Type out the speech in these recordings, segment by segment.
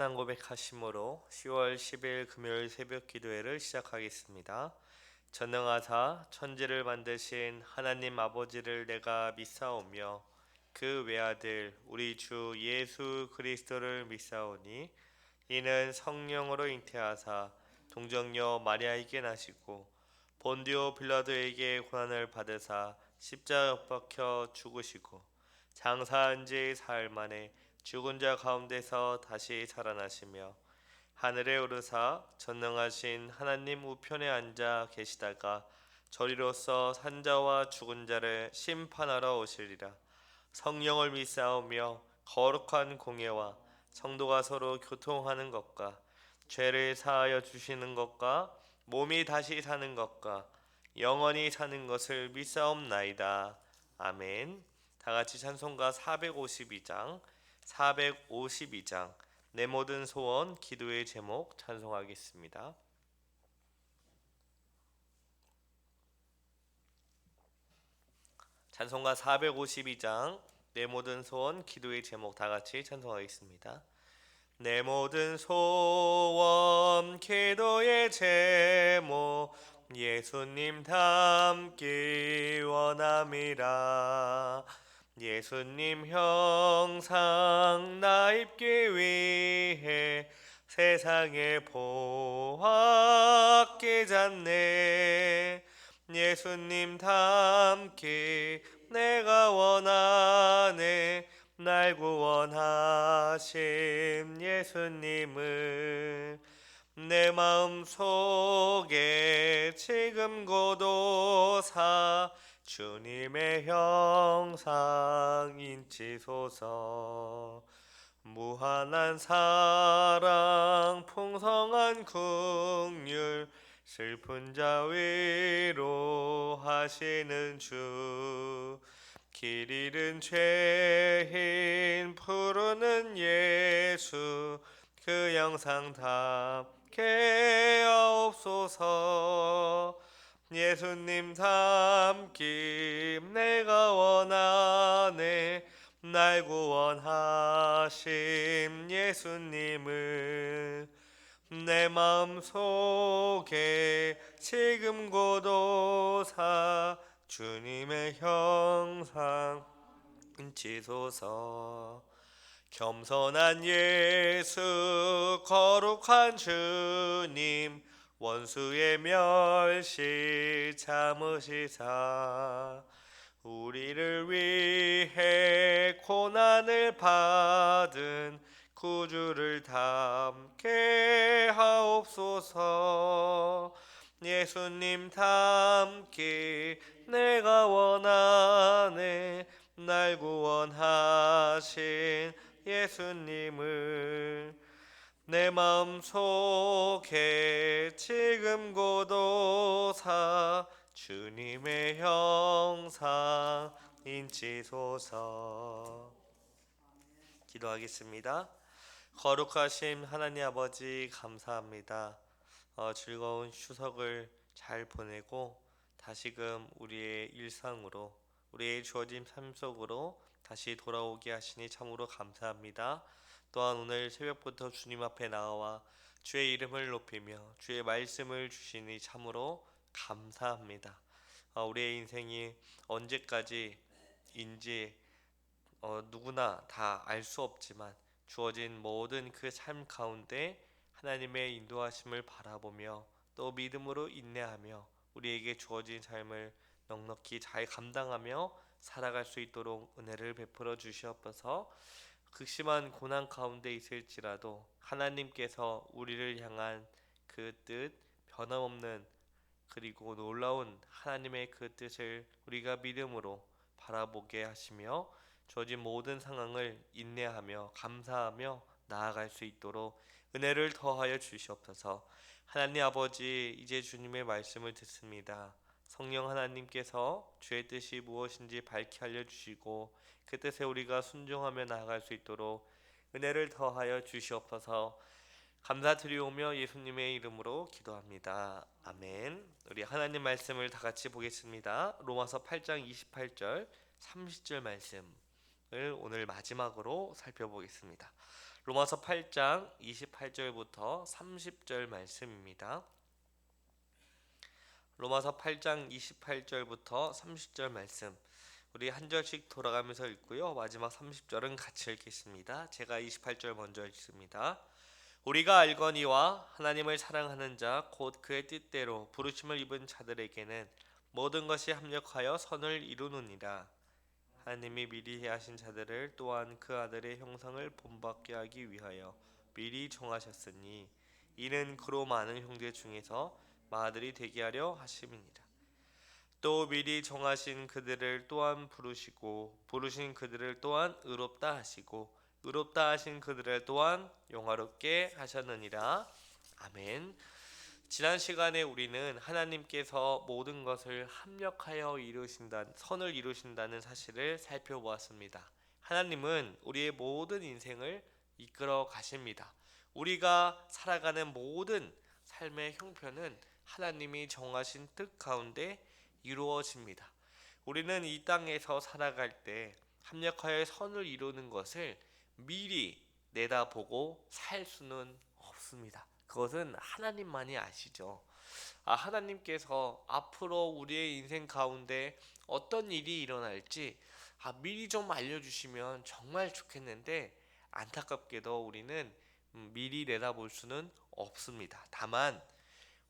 신앙 고백하심으로 10월 10일 금요일 새벽 기도회를 시작하겠습니다. 전능하사 천지를 만드신 하나님 아버지를 내가 믿사오며 그 외아들 우리 주 예수 그리스도를 믿사오니 이는 성령으로 잉태하사 동정녀 마리아에게 나시고 본디오 빌라도에게 고난을 받으사 십자가 못 박혀 죽으시고 장사한 지 사흘 만에 죽은 자 가운데서 다시 살아나시며 하늘에 오르사 전능하신 하나님 우편에 앉아 계시다가 저리로서 산자와 죽은 자를 심판하러 오시리라. 성령을 믿사오며 거룩한 공예와 성도가 서로 교통하는 것과 죄를 사하여 주시는 것과 몸이 다시 사는 것과 영원히 사는 것을 믿사옵나이다. 아멘. 다 같이 찬송가 452장 내 모든 소원 기도의 제목 찬송하겠습니다. 찬송가 452장 내 모든 소원 기도의 제목 다 같이 찬송하겠습니다. 내 모든 소원 기도의 제목 예수님 닮기 원함이라. 예수님 형상 나 입기 위해 세상에 보았기 잖네. 예수님 닮기 내가 원하네. 날 구원하신 예수님을 내 마음속에 지금 고도사 주님의 형상 인치소서. 무한한 사랑 풍성한 긍휼 슬픈 자 위로하시는 주. 길 잃은 죄인 부르는 예수 그 영상 닮게 하옵소서. 예수님 닮기 내가 원하네. 날 구원하신 예수님을 내 마음속에 지금 고도사 주님의 형상 인치소서. 겸손한 예수 거룩한 주님 원수의 멸시 참으시사 우리를 위해 고난을 받은 구주를 닮게 하옵소서. 예수님 닮기 내가 원하네. 날 구원하신 예수님을 내 마음속에 지금 고도사 주님의 형상 인치소서. 기도하겠습니다. 거룩하신 하나님 아버지 감사합니다. 즐거운 추석을 잘 보내고 다시금 우리의 일상으로 우리의 주어진 삶 속으로 다시 돌아오게 하시니 참으로 감사합니다. 또한 오늘 새벽부터 주님 앞에 나와 주의 이름을 높이며 주의 말씀을 주시니 참으로 감사합니다. 우리의 인생이 언제까지인지 누구나 다 알 수 없지만 주어진 모든 그 삶 가운데 하나님의 인도하심을 바라보며 또 믿음으로 인내하며 우리에게 주어진 삶을 넉넉히 잘 감당하며 살아갈 수 있도록 은혜를 베풀어 주시옵소서. 극심한 고난 가운데 있을지라도 하나님께서 우리를 향한 그 뜻, 변함없는 그리고 놀라운 하나님의 그 뜻을 우리가 믿음으로 바라보게 하시며 주어진 모든 상황을 인내하며 감사하며 나아갈 수 있도록 은혜를 더하여 주시옵소서. 하나님 아버지, 이제 주님의 말씀을 듣습니다. 성령 하나님께서 주의 뜻이 무엇인지 밝히 알려주시고 그 뜻에 우리가 순종하며 나아갈 수 있도록 은혜를 더하여 주시옵소서. 감사드리오며 예수님의 이름으로 기도합니다. 아멘. 우리 하나님 말씀을 다 같이 보겠습니다. 로마서 8장 28절 30절 말씀을 오늘 마지막으로 살펴보겠습니다. 로마서 8장 28절부터 30절 말씀입니다. 로마서 8장 28절부터 30절 말씀. 우리 한 절씩 돌아가면서 읽고요. 마지막 30절은 같이 읽겠습니다. 제가 28절 먼저 읽습니다. 우리가 알거니와 하나님을 사랑하는 자 곧 그의 뜻대로 부르심을 입은 자들에게는 모든 것이 합력하여 선을 이루느니라. 하나님이 미리 하신 자들을 또한 그 아들의 형상을 본받게 하기 위하여 미리 정하셨으니 이는 그로 많은 형제 중에서 마들이 되게 하려 하심이니라. 또 미리 정하신 그들을 또한 부르시고 부르신 그들을 또한 의롭다 하시고 의롭다 하신 그들을 또한 영화롭게 하셨느니라. 아멘. 지난 시간에 우리는 하나님께서 모든 것을 합력하여 선을 이루신다는 사실을 살펴보았습니다. 하나님은 우리의 모든 인생을 이끌어 가십니다. 우리가 살아가는 모든 삶의 형편은 하나님이 정하신 뜻 가운데 이루어집니다. 우리는 이 땅에서 살아갈 때 합력하여 선을 이루는 것을 미리 내다보고 살 수는 없습니다. 그것은 하나님만이 아시죠. 하나님께서 앞으로 우리의 인생 가운데 어떤 일이 일어날지 미리 좀 알려주시면 정말 좋겠는데 안타깝게도 우리는 미리 내다볼 수는 없습니다. 다만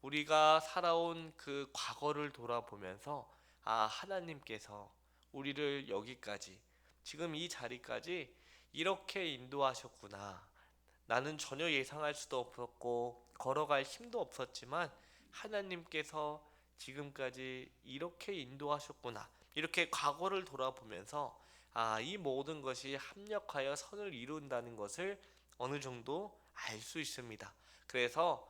우리가 살아온 그 과거를 돌아보면서 하나님께서 우리를 여기까지 지금 이 자리까지 이렇게 인도하셨구나. 나는 전혀 예상할 수도 없었고 걸어갈 힘도 없었지만 하나님께서 지금까지 이렇게 인도하셨구나. 이렇게 과거를 돌아보면서 이 모든 것이 합력하여 선을 이룬다는 것을 어느 정도 알 수 있습니다. 그래서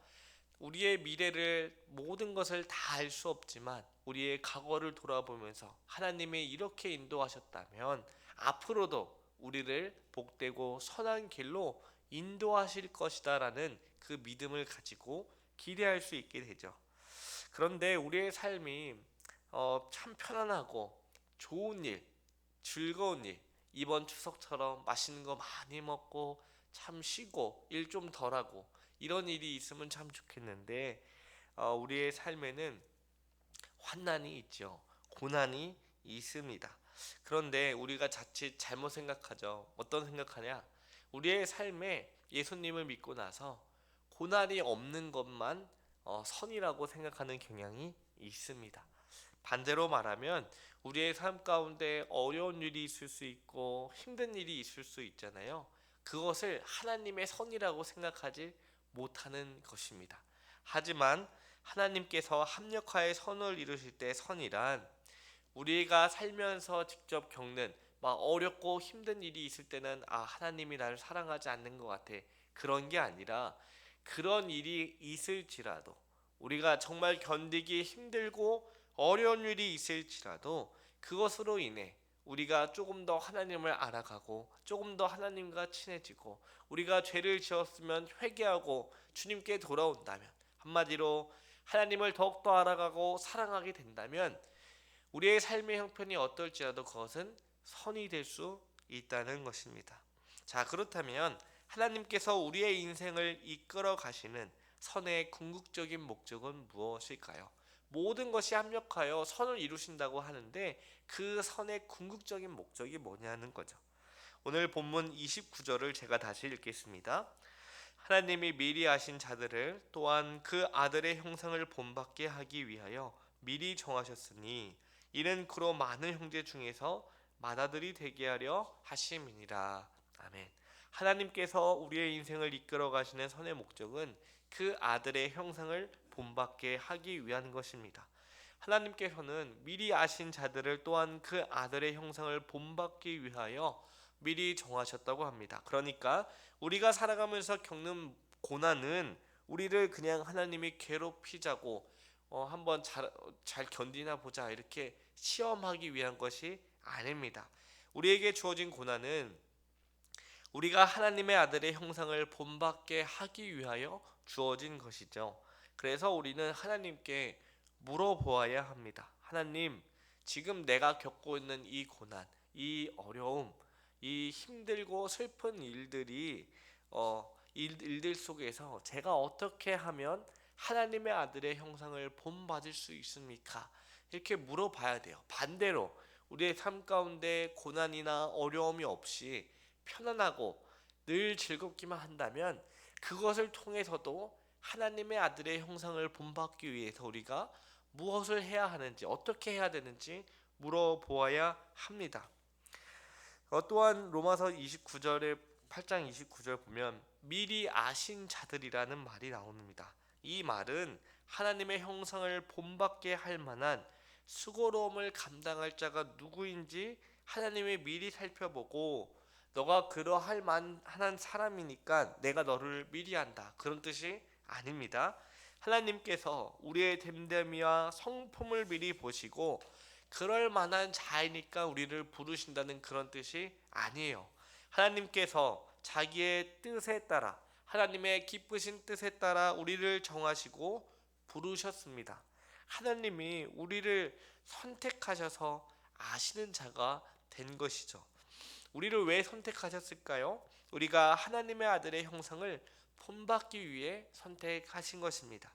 우리의 미래를 모든 것을 다 알 수 없지만 우리의 과거를 돌아보면서 하나님이 이렇게 인도하셨다면 앞으로도 우리를 복되고 선한 길로 인도하실 것이다라는 그 믿음을 가지고 기대할 수 있게 되죠. 그런데 우리의 삶이 참 편안하고 좋은 일, 즐거운 일, 이번 추석처럼 맛있는 거 많이 먹고 참 쉬고 일 좀 덜하고 이런 일이 있으면 참 좋겠는데 우리의 삶에는 환난이 있죠. 고난이 있습니다. 그런데 우리가 자칫 잘못 생각하죠. 어떤 생각하냐? 우리의 삶에 예수님을 믿고 나서 고난이 없는 것만 선이라고 생각하는 경향이 있습니다. 반대로 말하면 우리의 삶 가운데 어려운 일이 있을 수 있고 힘든 일이 있을 수 있잖아요. 그것을 하나님의 선이라고 생각하지 못하는 것입니다. 하지만 하나님께서 합력하여 선을 이루실 때 선이란 우리가 살면서 직접 겪는 막 어렵고 힘든 일이 있을 때는 하나님이 나를 사랑하지 않는 것 같아. 그런 게 아니라 그런 일이 있을지라도 우리가 정말 견디기 힘들고 어려운 일이 있을지라도 그것으로 인해 우리가 조금 더 하나님을 알아가고 조금 더 하나님과 친해지고 우리가 죄를 지었으면 회개하고 주님께 돌아온다면 한마디로 하나님을 더욱더 알아가고 사랑하게 된다면 우리의 삶의 형편이 어떨지라도 그것은 선이 될 수 있다는 것입니다. 자, 그렇다면 하나님께서 우리의 인생을 이끌어 가시는 선의 궁극적인 목적은 무엇일까요? 모든 것이 합력하여 선을 이루신다고 하는데 그 선의 궁극적인 목적이 뭐냐는 거죠. 오늘 본문 29절을 제가 다시 읽겠습니다. 하나님이 미리 아신 자들을 또한 그 아들의 형상을 본받게 하기 위하여 미리 정하셨으니 이는 그로 많은 형제 중에서 맏아들이 되게 하려 하심이니라. 아멘. 하나님께서 우리의 인생을 이끌어 가시는 선의 목적은 그 아들의 형상을 본받게 하기 위한 것입니다. 하나님께서는 미리 아신 자들을 또한 그 아들의 형상을 본받기 위하여 미리 정하셨다고 합니다. 그러니까 우리가 살아가면서 겪는 고난은 우리를 그냥 하나님이 괴롭히자고 한번 잘 견디나 보자 이렇게 시험하기 위한 것이 아닙니다. 우리에게 주어진 고난은 우리가 하나님의 아들의 형상을 본받게 하기 위하여 주어진 것이죠. 그래서 우리는 하나님께 물어보아야 합니다. 하나님, 지금 내가 겪고 있는 이 고난, 이 어려움, 이 힘들고 슬픈 일들이 일들 속에서 제가 어떻게 하면 하나님의 아들의 형상을 본받을 수 있습니까? 이렇게 물어봐야 돼요. 반대로 우리의 삶 가운데 고난이나 어려움이 없이 편안하고 늘 즐겁기만 한다면 그것을 통해서도 하나님의 아들의 형상을 본받기 위해서 우리가 무엇을 해야 하는지, 어떻게 해야 되는지 물어보아야 합니다. 또한 로마서 29절에 8장 29절 보면 미리 아신 자들이라는 말이 나옵니다. 이 말은 하나님의 형상을 본받게 할 만한 수고로움을 감당할 자가 누구인지 하나님이 미리 살펴보고 너가 그러할 만한 사람이니까 내가 너를 미리 한다, 그런 뜻이 아닙니다. 하나님께서 우리의 됨됨이와 성품을 미리 보시고 그럴 만한 자이니까 우리를 부르신다는 그런 뜻이 아니에요. 하나님께서 자기의 뜻에 따라, 하나님의 기쁘신 뜻에 따라 우리를 정하시고 부르셨습니다. 하나님이 우리를 선택하셔서 아시는 자가 된 것이죠. 우리를 왜 선택하셨을까요? 우리가 하나님의 아들의 형상을 본받기 위해 선택하신 것입니다.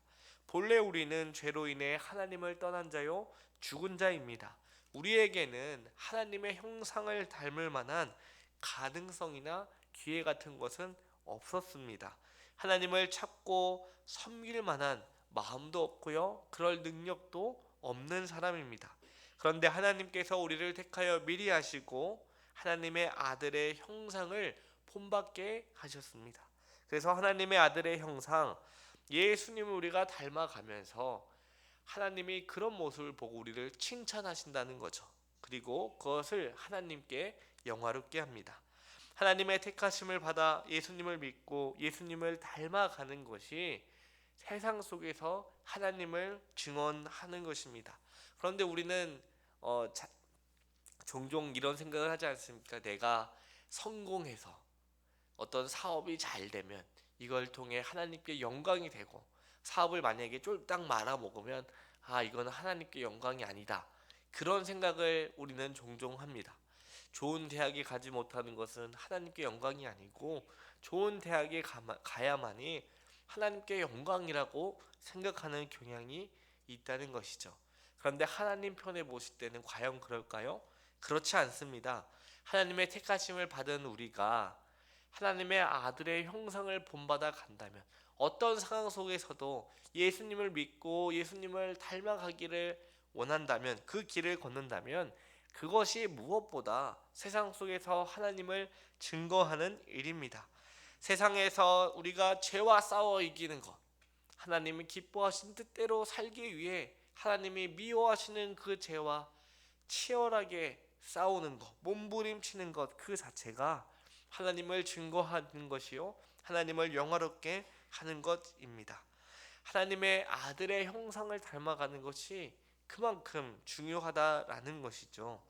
본래 우리는 죄로 인해 하나님을 떠난 자요 죽은 자입니다. 우리에게는 하나님의 형상을 닮을 만한 가능성이나 기회 같은 것은 없었습니다. 하나님을 찾고 섬길 만한 마음도 없고요, 그럴 능력도 없는 사람입니다. 그런데 하나님께서 우리를 택하여 미리 하시고 하나님의 아들의 형상을 본받게 하셨습니다. 그래서 하나님의 아들의 형상, 예수님을 우리가 닮아가면서 하나님이 그런 모습을 보고 우리를 칭찬하신다는 거죠. 그리고 그것을 하나님께 영화롭게 합니다. 하나님의 택하심을 받아 예수님을 믿고 예수님을 닮아가는 것이 세상 속에서 하나님을 증언하는 것입니다. 그런데 우리는 종종 이런 생각을 하지 않습니까? 내가 성공해서 어떤 사업이 잘 되면 이걸 통해 하나님께 영광이 되고, 사업을 만약에 쫄딱 말아먹으면 이건 하나님께 영광이 아니다, 그런 생각을 우리는 종종 합니다. 좋은 대학에 가지 못하는 것은 하나님께 영광이 아니고 좋은 대학에 가야만이 하나님께 영광이라고 생각하는 경향이 있다는 것이죠. 그런데 하나님 편에 보실 때는 과연 그럴까요? 그렇지 않습니다. 하나님의 택하심을 받은 우리가 하나님의 아들의 형상을 본받아 간다면, 어떤 상황 속에서도 예수님을 믿고 예수님을 닮아가기를 원한다면, 그 길을 걷는다면 그것이 무엇보다 세상 속에서 하나님을 증거하는 일입니다. 세상에서 우리가 죄와 싸워 이기는 것, 하나님이 기뻐하신 뜻대로 살기 위해 하나님이 미워하시는 그 죄와 치열하게 싸우는 것, 몸부림치는 것, 그 자체가 하나님을 증거하는 것이요 하나님을 영화롭게 하는 것입니다. 하나님의 아들의 형상을 닮아가는 것이 그만큼 중요하다라는 것이죠.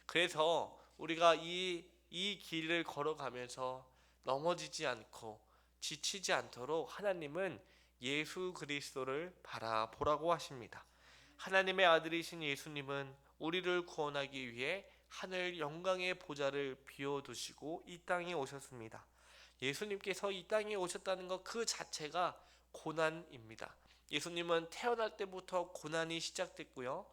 그래서 우리가 이 길을 걸어가면서 넘어지지 않고 지치지 않도록 하나님은 예수 그리스도를 바라보라고 하십니다. 하나님의 아들이신 예수님은 우리를 구원하기 위해 하늘 영광의 보좌를 비워두시고 이 땅에 오셨습니다. 예수님께서 이 땅에 오셨다는 것 그 자체가 고난입니다. 예수님은 태어날 때부터 고난이 시작됐고요,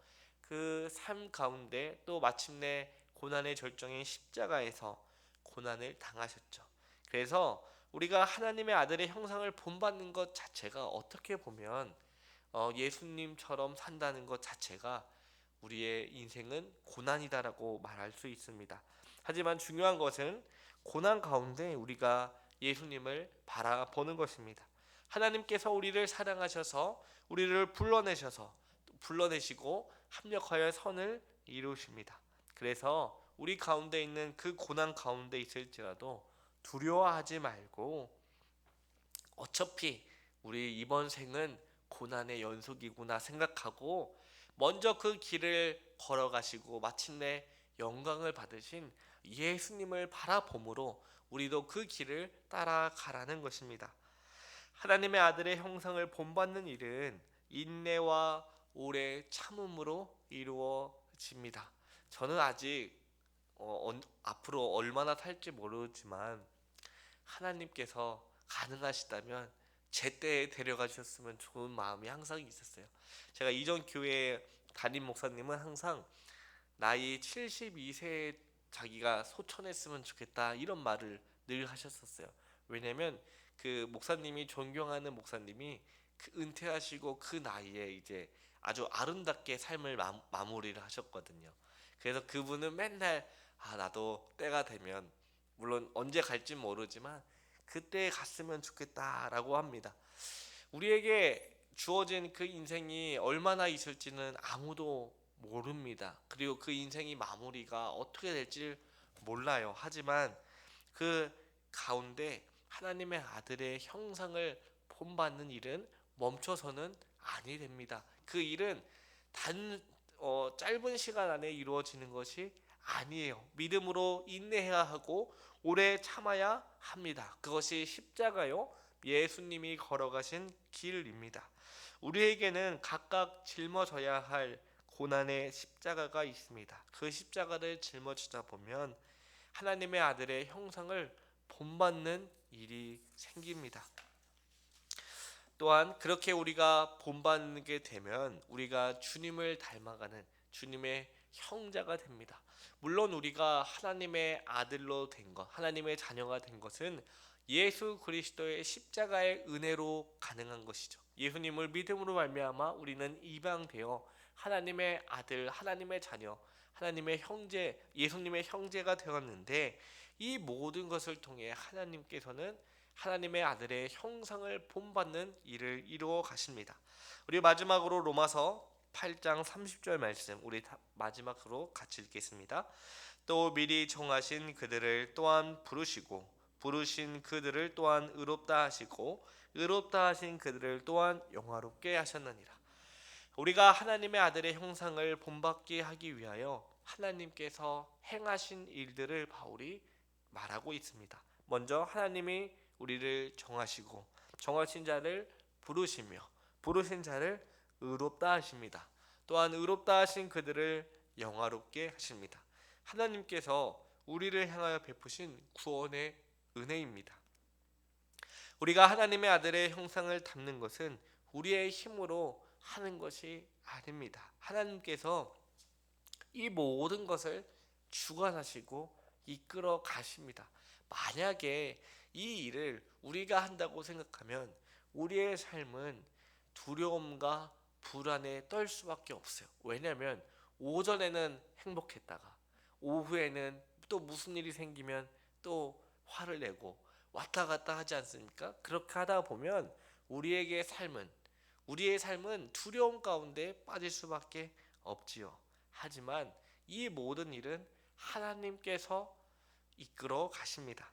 그 삶 가운데 또 마침내 고난의 절정인 십자가에서 고난을 당하셨죠. 그래서 우리가 하나님의 아들의 형상을 본받는 것 자체가 어떻게 보면 예수님처럼 산다는 것 자체가 우리의 인생은 고난이다라고 말할 수 있습니다. 하지만 중요한 것은 고난 가운데 우리가 예수님을 바라보는 것입니다. 하나님께서 우리를 사랑하셔서 우리를 불러내시고 합력하여 선을 이루십니다. 그래서 우리 가운데 있는 그 고난 가운데 있을지라도 두려워하지 말고, 어차피 우리 이번 생은 고난의 연속이구나 생각하고 먼저 그 길을 걸어가시고 마침내 영광을 받으신 예수님을 바라봄으로 우리도 그 길을 따라가라는 것입니다. 하나님의 아들의 형상을 본받는 일은 인내와 오래 참음으로 이루어집니다. 저는 아직 앞으로 얼마나 살지 모르지만 하나님께서 가능하시다면 제때에 데려가 주셨으면 좋은 마음이 항상 있었어요. 제가 이전 교회 담임 목사님은 항상 나이 72세에 자기가 소천했으면 좋겠다 이런 말을 늘 하셨었어요. 왜냐면 그 목사님이 존경하는 목사님이 그 은퇴하시고 그 나이에 이제 아주 아름답게 삶을 마무리를 하셨거든요. 그래서 그분은 맨날 나도 때가 되면, 물론 언제 갈지 모르지만 그때 갔으면 좋겠다라고 합니다. 우리에게 주어진 그 인생이 얼마나 있을지는 아무도 모릅니다. 그리고 그 인생이 마무리가 어떻게 될지 몰라요. 하지만 그 가운데 하나님의 아들의 형상을 본받는 일은 멈춰서는 아니 됩니다. 그 일은 짧은 시간 안에 이루어지는 것이 아니에요. 믿음으로 인내해야 하고 오래 참아야 합니다. 그것이 십자가요, 예수님이 걸어가신 길입니다. 우리에게는 각각 짊어져야 할 고난의 십자가가 있습니다. 그 십자가를 짊어지다 보면 하나님의 아들의 형상을 본받는 일이 생깁니다. 또한 그렇게 우리가 본받게 되면 우리가 주님을 닮아가는 주님의 형제가 됩니다. 물론 우리가 하나님의 아들로 된 것, 하나님의 자녀가 된 것은 예수 그리스도의 십자가의 은혜로 가능한 것이죠. 예수님을 믿음으로 말미암아 우리는 입양되어 하나님의 아들, 하나님의 자녀, 하나님의 형제, 예수님의 형제가 되었는데, 이 모든 것을 통해 하나님께서는 하나님의 아들의 형상을 본받는 일을 이루어 가십니다. 우리 마지막으로 로마서 8장 30절 말씀, 우리 마지막으로 같이 읽겠습니다. 또 미리 정하신 그들을 또한 부르시고 부르신 그들을 또한 의롭다 하시고 의롭다 하신 그들을 또한 영화롭게 하셨느니라. 우리가 하나님의 아들의 형상을 본받게 하기 위하여 하나님께서 행하신 일들을 바울이 말하고 있습니다. 먼저 하나님이 우리를 정하시고 정하신 자를 부르시며 부르신 자를 의롭다 하십니다. 또한 의롭다 하신 그들을 영화롭게 하십니다. 하나님께서 우리를 향하여 베푸신 구원의 은혜입니다. 우리가 하나님의 아들의 형상을 담는 것은 우리의 힘으로 하는 것이 아닙니다. 하나님께서 이 모든 것을 주관하시고 이끌어 가십니다. 만약에 이 일을 우리가 한다고 생각하면 우리의 삶은 두려움과 불안에 떨 수밖에 없어요. 왜냐하면 오전에는 행복했다가 오후에는 또 무슨 일이 생기면 또 화를 내고 왔다 갔다 하지 않습니까? 그렇게 하다 보면 우리의 삶은 두려움 가운데 빠질 수밖에 없지요. 하지만 이 모든 일은 하나님께서 이끌어 가십니다.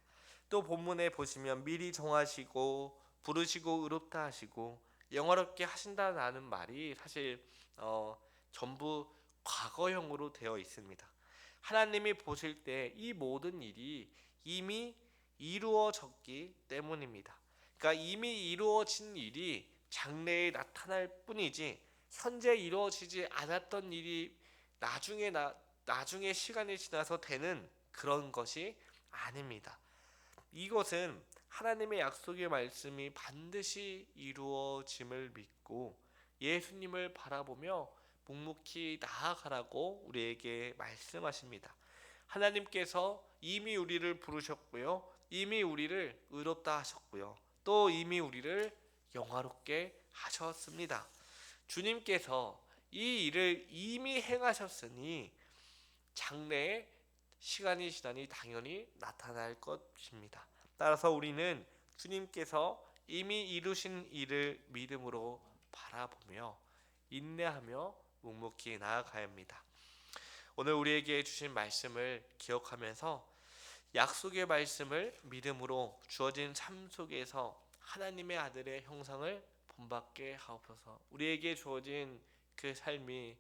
또 본문에 보시면 미리 정하시고 부르시고 의롭다 하시고 영화롭게 하신다는 말이 사실 전부 과거형으로 되어 있습니다. 하나님이 보실 때 이 모든 일이 이미 이루어졌기 때문입니다. 그러니까 이미 이루어진 일이 장래에 나타날 뿐이지 현재 이루어지지 않았던 일이 나중에 시간이 지나서 되는 그런 것이 아닙니다. 이것은 하나님의 약속의 말씀이 반드시 이루어짐을 믿고 예수님을 바라보며 묵묵히 나아가라고 우리에게 말씀하십니다. 하나님께서 이미 우리를 부르셨고요, 이미 우리를 의롭다 하셨고요, 또 이미 우리를 영화롭게 하셨습니다. 주님께서 이 일을 이미 행하셨으니 장래에 시간이 지나니 당연히 나타날 것입니다. 따라서 우리는 주님께서 이미 이루신 일을 믿음으로 바라보며 인내하며 묵묵히 나아가야 합니다. 오늘 우리에게 주신 말씀을 기억하면서 약속의 말씀을 믿음으로 주어진 삶 속에서 하나님의 아들의 형상을 본받게 하옵소서. 우리에게 주어진 그 삶이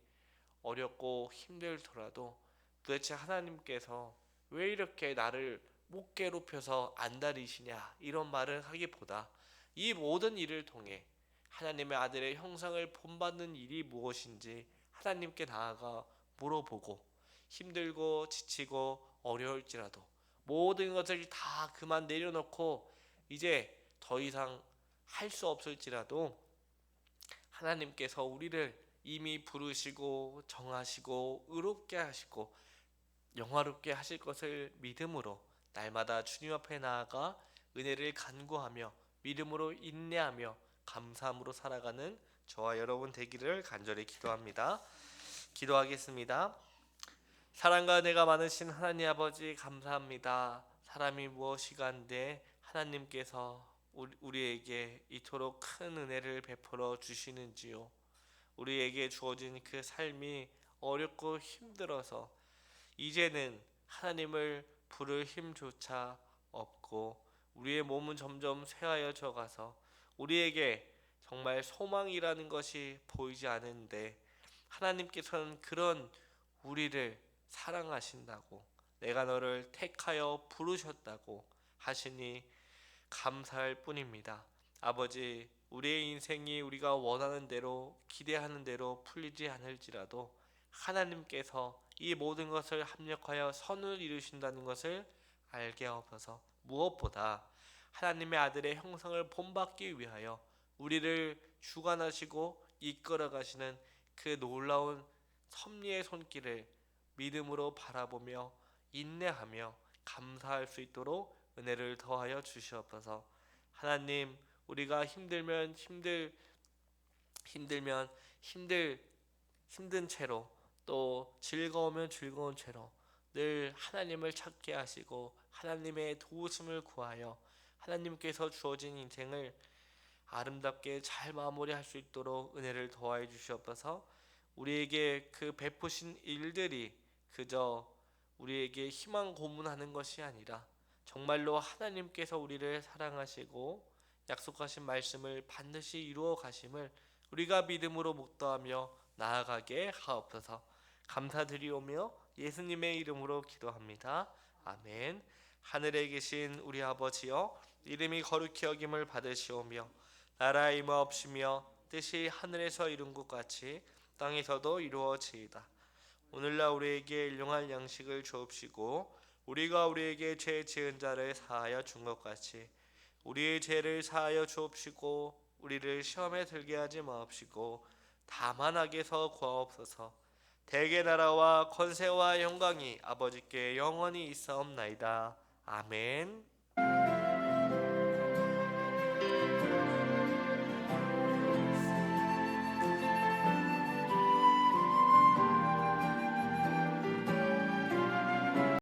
어렵고 힘들더라도 도대체 하나님께서 왜 이렇게 나를 못 괴롭혀서 안달이시냐 이런 말을 하기보다 이 모든 일을 통해 하나님의 아들의 형상을 본받는 일이 무엇인지 하나님께 나아가 물어보고 힘들고 지치고 어려울지라도 모든 것을 다 그만 내려놓고 이제 더 이상 할 수 없을지라도 하나님께서 우리를 이미 부르시고 정하시고 의롭게 하시고 영화롭게 하실 것을 믿음으로 날마다 주님 앞에 나아가 은혜를 간구하며 믿음으로 인내하며 감사함으로 살아가는 저와 여러분 되기를 간절히 기도합니다. 기도하겠습니다. 사랑과 은혜가 많으신 하나님 아버지 감사합니다. 사람이 무엇이가 한데 하나님께서 우리에게 이토록 큰 은혜를 베풀어 주시는지요. 우리에게 주어진 그 삶이 어렵고 힘들어서 이제는 하나님을 부를 힘조차 없고 우리의 몸은 점점 쇠하여져 가서 우리에게 정말 소망이라는 것이 보이지 않는데 하나님께서는 그런 우리를 사랑하신다고 내가 너를 택하여 부르셨다고 하시니 감사할 뿐입니다. 아버지, 우리의 인생이 우리가 원하는 대로 기대하는 대로 풀리지 않을지라도 하나님께서 이 모든 것을 합력하여 선을 이루신다는 것을 알게 하옵소서. 무엇보다 하나님의 아들의 형상을 본받기 위하여 우리를 주관하시고 이끌어 가시는 그 놀라운 섭리의 손길을 믿음으로 바라보며 인내하며 감사할 수 있도록 은혜를 더하여 주시옵소서. 하나님, 우리가 힘들면 힘든 채로 또 즐거우면 즐거운 채로 늘 하나님을 찾게 하시고 하나님의 도우심을 구하여 하나님께서 주어진 인생을 아름답게 잘 마무리할 수 있도록 은혜를 더하여 주시옵소서. 우리에게 그 베푸신 일들이 그저 우리에게 희망 고문하는 것이 아니라 정말로 하나님께서 우리를 사랑하시고 약속하신 말씀을 반드시 이루어 가심을 우리가 믿음으로 묵도하며 나아가게 하옵소서. 감사드리오며 예수님의 이름으로 기도합니다. 아멘. 하늘에 계신 우리 아버지여, 이름이 거룩히 여김을 받으시오며 나라가 임하옵시며 뜻이 하늘에서 이룬 것 같이 땅에서도 이루어지이다. 오늘날 우리에게 일용할 양식을 주옵시고 우리가 우리에게 죄 지은 자를 사하여 준 것 같이 우리의 죄를 사하여 주옵시고 우리를 시험에 들게 하지 마옵시고 다만 악에서 구하옵소서. 대개 나라와 권세와 영광이 아버지께 영원히 있사옵나이다. 아멘.